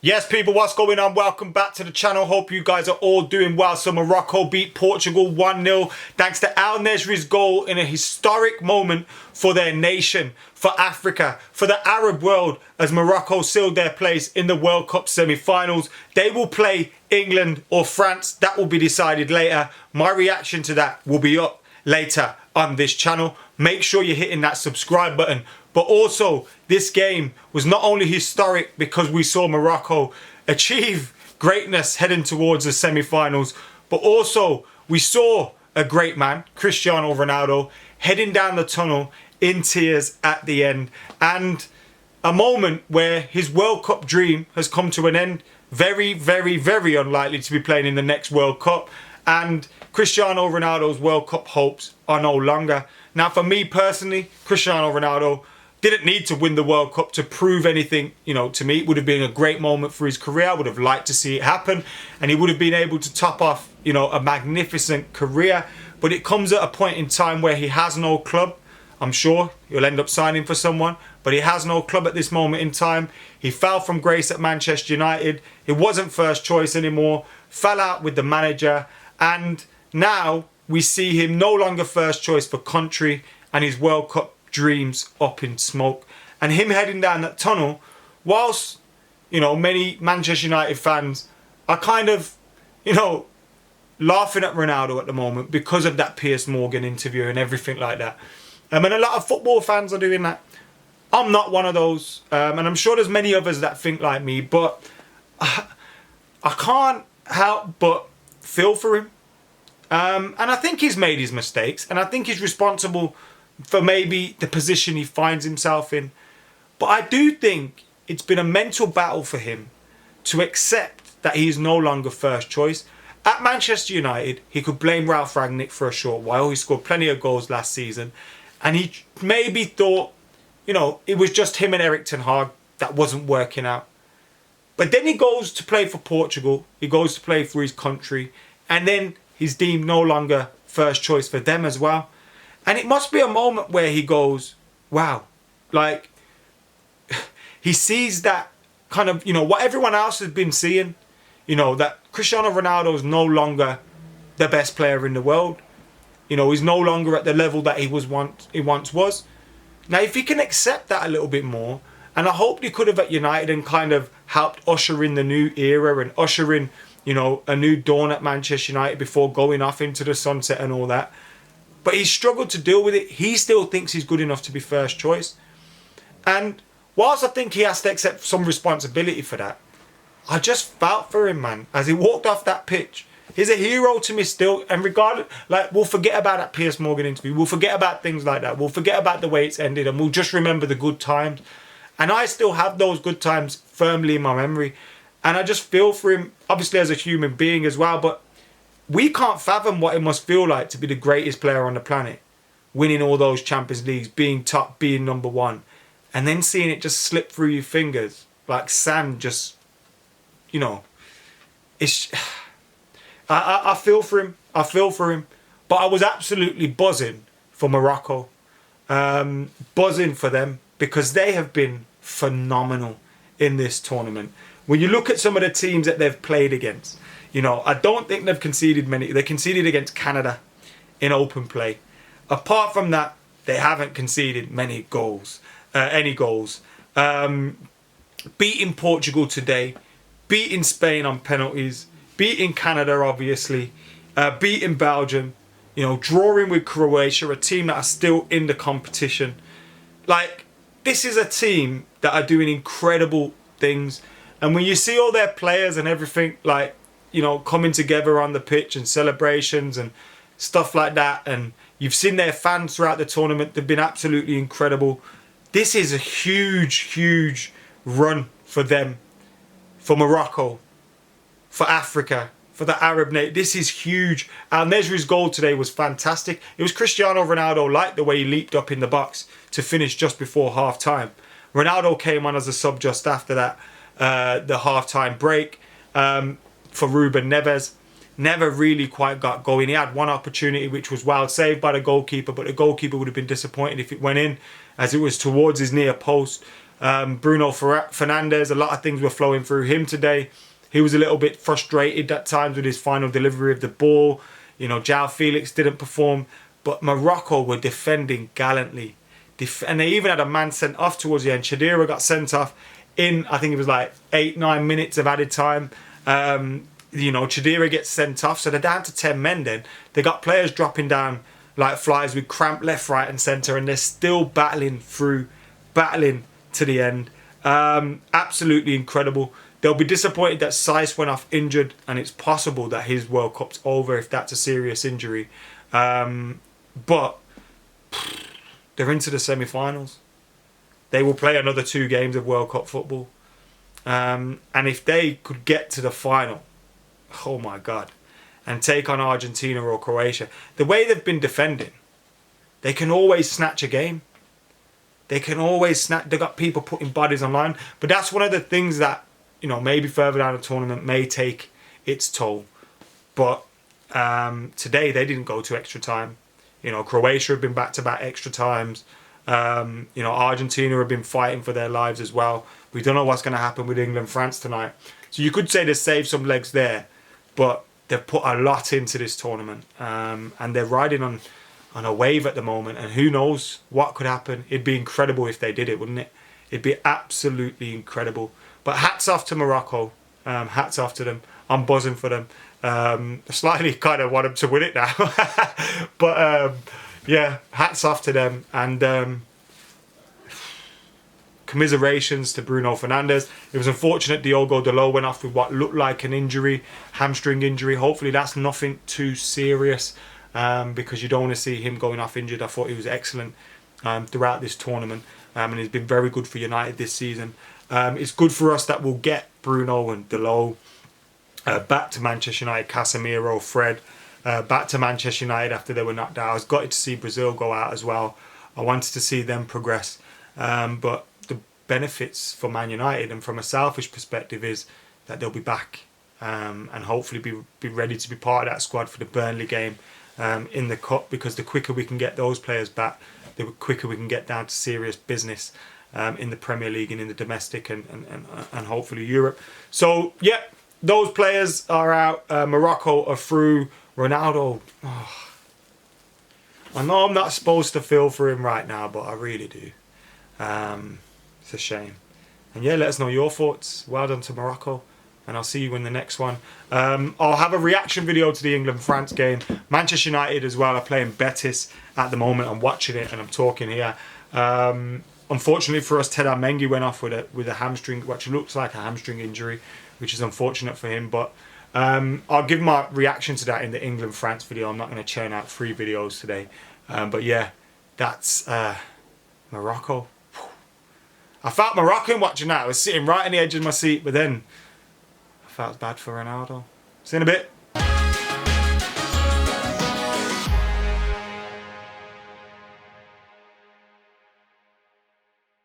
Yes, people, what's going on? Welcome back to the channel. Hope you guys are all doing well. So Morocco beat Portugal 1-0 thanks to Al Nesri's goal in a historic moment for their nation, for Africa, for the Arab world, as Morocco sealed their place in the World Cup semi-finals. They will play England or France. That will be decided later. My reaction to that will be up later on this channel. Make sure you're hitting that subscribe button. But also, this game was not only historic because we saw Morocco achieve greatness heading towards the semi-finals, but also we saw a great man, Cristiano Ronaldo, heading down the tunnel in tears at the end. And a moment where his World Cup dream has come to an end. Very, very, very unlikely to be playing in the next World Cup. And Cristiano Ronaldo's World Cup hopes are no longer. Now, for me personally, Cristiano Ronaldo didn't need to win the World Cup to prove anything, to me. It would have been a great moment for his career. I would have liked to see it happen. And he would have been able to top off, a magnificent career. But it comes at a point in time where he has no club. I'm sure he'll end up signing for someone. But he has no club at this moment in time. He fell from grace at Manchester United. He wasn't first choice anymore. Fell out with the manager. And now we see him no longer first choice for country. And his World Cup dreams up in smoke, and him heading down that tunnel, whilst many Manchester United fans are kind of laughing at Ronaldo at the moment because of that Piers Morgan interview and everything like that, and a lot of football fans are doing that. I'm not one of those, and I'm sure there's many others that think like me, but I can't help but feel for him, and I think he's made his mistakes, and I think he's responsible for maybe the position he finds himself in. But I do think it's been a mental battle for him to accept that he is no longer first choice. At Manchester United, he could blame Ralph Rangnick for a short while. He scored plenty of goals last season. And he maybe thought, it was just him and Erik ten Hag that wasn't working out. But then he goes to play for Portugal. He goes to play for his country. And then he's deemed no longer first choice for them as well. And it must be a moment where he goes, wow, like he sees that kind of, what everyone else has been seeing, that Cristiano Ronaldo is no longer the best player in the world. He's no longer at the level that he once was. Now, if he can accept that a little bit more, and I hope he could have at United and kind of helped usher in the new era and usher in, a new dawn at Manchester United before going off into the sunset and all that. But he's struggled to deal with it. He still thinks he's good enough to be first choice. And whilst I think he has to accept some responsibility for that, I just felt for him, man. As he walked off that pitch, he's a hero to me still. And regardless, we'll forget about that Piers Morgan interview. We'll forget about things like that. We'll forget about the way it's ended. And we'll just remember the good times. And I still have those good times firmly in my memory. And I just feel for him, obviously as a human being as well. But we can't fathom what it must feel like to be the greatest player on the planet, winning all those Champions Leagues, being top, being number one, and then seeing it just slip through your fingers like sand. Just, it's. I feel for him. I feel for him. But I was absolutely buzzing for Morocco, buzzing for them because they have been phenomenal in this tournament. When you look at some of the teams that they've played against. I don't think they've conceded many. They conceded against Canada in open play. Apart from that, they haven't conceded many goals. Any goals. Beating Portugal today. Beating Spain on penalties. Beating Canada, obviously. Beating Belgium. Drawing with Croatia, a team that are still in the competition. This is a team that are doing incredible things. And when you see all their players and everything, coming together on the pitch and celebrations and stuff like that. And you've seen their fans throughout the tournament. They've been absolutely incredible. This is a huge, huge run for them, for Morocco, for Africa, for the Arab nation. This is huge. Al Nesri's goal today was fantastic. It was Cristiano Ronaldo, like the way he leaped up in the box to finish just before half-time. Ronaldo came on as a sub just after that, the half-time break. For Ruben Neves, never really quite got going. He had one opportunity which was wild saved by the goalkeeper, but the goalkeeper would have been disappointed if it went in, as it was towards his near post. Bruno Fernandes, a lot of things were flowing through him today. He was a little bit frustrated at times with his final delivery of the ball. You know, João Felix didn't perform, but Morocco were defending gallantly. And they even had a man sent off towards the end. Chadira got sent off in, I think it was like 8-9 minutes of added time. You know, Chadira gets sent off, so they're down to 10 men then. They got players dropping down like flies with cramp left, right and centre, and they're still battling to the end. Absolutely incredible. They'll be disappointed that Saiss went off injured, and it's possible that his World Cup's over if that's a serious injury. But they're into the semi-finals. They will play another 2 games of World Cup football. And if they could get to the final, oh my God, and take on Argentina or Croatia, the way they've been defending, they can always snatch a game. They can always snatch. They've got people putting bodies online. But that's one of the things that, you know, maybe further down the tournament may take its toll. But today they didn't go to extra time. You know, Croatia have been back-to-back extra times. You know, Argentina have been fighting for their lives as well. We don't know what's going to happen with England-France tonight. So you could say they've saved some legs there. But they've put a lot into this tournament. And they're riding on a wave at the moment. And who knows what could happen. It'd be incredible if they did it, wouldn't it? It'd be absolutely incredible. But hats off to Morocco. Hats off to them. I'm buzzing for them. Slightly kind of want them to win it now. But yeah, hats off to them. And commiserations to Bruno Fernandes. It was unfortunate Diogo Dalot went off with what looked like an injury, hamstring injury. Hopefully that's nothing too serious, because you don't want to see him going off injured. I thought he was excellent throughout this tournament, and he's been very good for United this season. It's good for us that we'll get Bruno and Dalot back to Manchester United, Casemiro, Fred, back to Manchester United after they were knocked out. I was gutted to see Brazil go out as well. I wanted to see them progress. But the benefits for Man United and from a selfish perspective is that they'll be back and hopefully be ready to be part of that squad for the Burnley game in the Cup, because the quicker we can get those players back, the quicker we can get down to serious business in the Premier League and in the domestic and hopefully Europe. So, yeah, those players are out. Morocco are through. Ronaldo, oh, I know I'm not supposed to feel for him right now, but I really do. It's a shame. And yeah, let us know your thoughts. Well done to Morocco. And I'll see you in the next one. I'll have a reaction video to the England-France game. Manchester United as well are playing Betis at the moment. I'm watching it and I'm talking here. Unfortunately for us, Ted Mengi went off with a hamstring, which looks like a hamstring injury, which is unfortunate for him. But I'll give my reaction to that in the England-France video. I'm not going to churn out 3 videos today. But yeah, that's Morocco. I felt Moroccan watching that. I was sitting right on the edge of my seat, but then I felt bad for Ronaldo. See you in a bit.